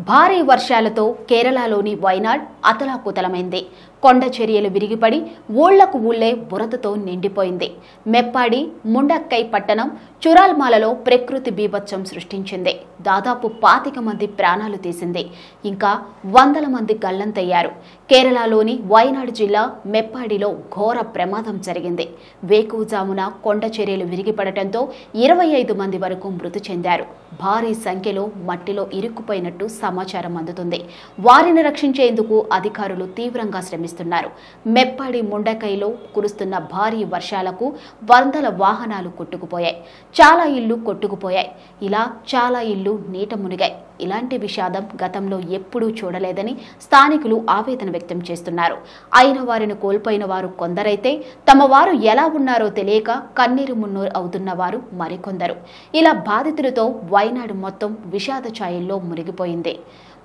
భారీ వర్షాలతో కేరళలోని వైనాడ్ అతలాకుతలమైంది. కొండ చర్యలు విరిగిపడి ఊళ్లకు ఊళ్లే బురదతో నిండిపోయింది. మెప్పాడి, ముండక్కై పట్టణం, చురాల్మాలలో ప్రకృతి బీభత్సం సృష్టించింది. దాదాపు 25 మంది ప్రాణాలు తీసింది. ఇంకా వందల మంది గల్లంతయ్యారు. కేరళలోని వైనాడ్ జిల్లా మెప్పాడిలో ఘోర ప్రమాదం జరిగింది. వేకువజామున కొండ చర్యలు విరిగిపడటంతో 25 మంది వరకు మృతి చెందారు. భారీ సంఖ్యలో మట్టిలో ఇరుక్కుపోయినట్టు సమాచారం అందుతుంది. వారిని రక్షించేందుకు అధికారులు తీవ్రంగా శ్రమిస్తున్నారు. మెప్పాడి ముండకైలో కురుస్తున్న భారీ వర్షాలకు వందల వాహనాలు కొట్టుకుపోయాయి. చాలా ఇళ్లు కొట్టుకుపోయాయి. ఇలా చాలా ఇళ్లు నీట మునిగాయి. ఇలాంటి విషాదం గతంలో ఎప్పుడూ చూడలేదని స్థానికులు ఆవేదన వ్యక్తం చేస్తున్నారు. అయిన వారిని కోల్పోయిన వారు కొందరైతే తమ వారు ఎలా ఉన్నారో తెలియక కన్నీరు మున్నూరు అవుతున్న వారు మరికొందరు. ఇలా బాధితులతో వైనాడు మొత్తం విషాద ఛాయల్లో మునిగిపోయింది.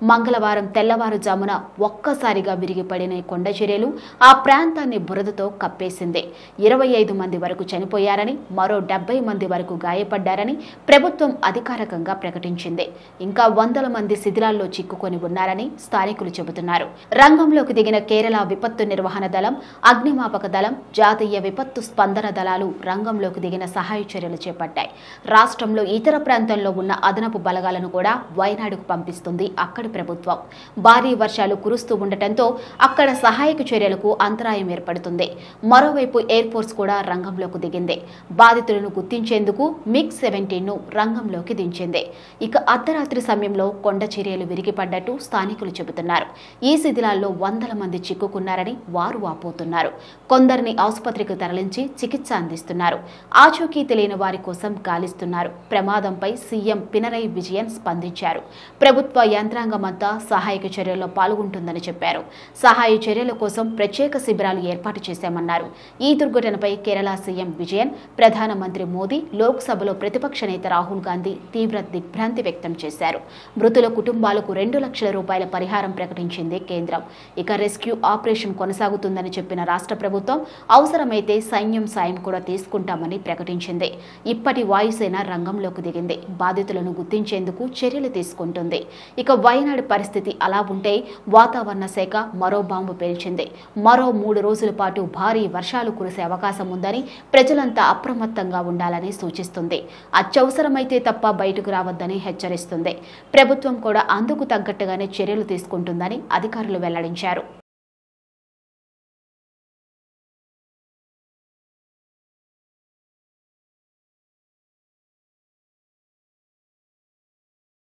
మంగళవారం తెల్లవారుజామున ఒక్కసారిగా విరిగిపడిన కొండ చర్యలు ఆ ప్రాంతాన్ని బురదతో కప్పేసింది. 25 మంది వరకు చనిపోయారని, మరో 70 మంది వరకు గాయపడ్డారని ప్రభుత్వం అధికారికంగా ప్రకటించింది. ఇంకా వందల మంది శిథిలాల్లో చిక్కుకొని ఉన్నారని స్థానికులు చెబుతున్నారు. రంగంలోకి దిగిన కేరళ విపత్తు నిర్వహణ దళం, అగ్నిమాపక దళం, జాతీయ విపత్తు స్పందన దళాలు రంగంలోకి దిగిన సహాయ చర్యలు చేపట్టాయి. రాష్ట్రంలో ఇతర ప్రాంతాల్లో ఉన్న అదనపు బలగాలను కూడా వైనాడుకు పంపిస్తుంది అక్కడి ప్రభుత్వం. భారీ వర్షాలు కురుస్తూ ఉండటంతో అక్కడ సహాయక చర్యలకు అంతరాయం ఏర్పడుతుంది. మరోవైపు ఎయిర్ ఫోర్స్ కూడా రంగంలోకి దిగింది. బాధితులను గుర్తించేందుకు MiG-17ను రంగంలోకి దించింది. ఇక అర్ధరాత్రి సమయంలో కొండ చర్యలు విరిగిపడ్డట్టు స్థానికులు చెబుతున్నారు. ఈ శిథిలాల్లో వందల మంది చిక్కుకున్నారని వారు వాపోతున్నారు. కొందరిని ఆసుపత్రికి తరలించి చికిత్స అందిస్తున్నారు. ఆచూకీ తెలియని వారి కోసం గాలిస్తున్నారు. ప్రమాదంపై సీఎం పినరై విజయన్ స్పందించారు. ప్రభుత్వ యంత్రాంగమంతా సహాయక చర్యల్లో పాల్గొంటుందని చెప్పారు. సహాయ చర్యల కోసం ప్రత్యేక శిబిరాలు ఏర్పాటు చేశామన్నారు. ఈ దుర్ఘటనపై కేరళ సీఎం విజయన్, ప్రధానమంత్రి మోదీ, లోక్సభలో ప్రతిపక్ష నేత రాహుల్ గాంధీ తీవ్ర దిగ్భ్రాంతి వ్యక్తం చేశారు. మృతుల కుటుంబాలకు 2 లక్షల రూపాయల పరిహారం ప్రకటించింది కేంద్రం. ఇక రెస్క్యూ ఆపరేషన్ కొనసాగుతుందని చెప్పిన రాష్ట్ర ప్రభుత్వం అవసరమైతే సైన్యం సాయం కూడా తీసుకుంటామని ప్రకటించింది. ఇప్పటి వాయుసేన రంగంలోకి దిగింది. బాధితులను గుర్తించేందుకు చర్యలు తీసుకుంటుంది. ఇక వైనాడు పరిస్థితి అలా ఉంటే వాతావరణ శాఖ మరో బాంబు పేల్చింది. మరో 3 రోజుల పాటు భారీ వర్షాలు కురిసే అవకాశం ఉందని ప్రజలంతా అప్రమత్తంగా ఉండాలని సూచిస్తుంది. అత్యవసరమైతే తప్ప బయటకు రావద్దని హెచ్చరిస్తుంది. ప్రభుత్వం కూడా అందుకు తగ్గట్టుగానే చర్యలు తీసుకుంటుందని అధికారులు వెల్లడించారు.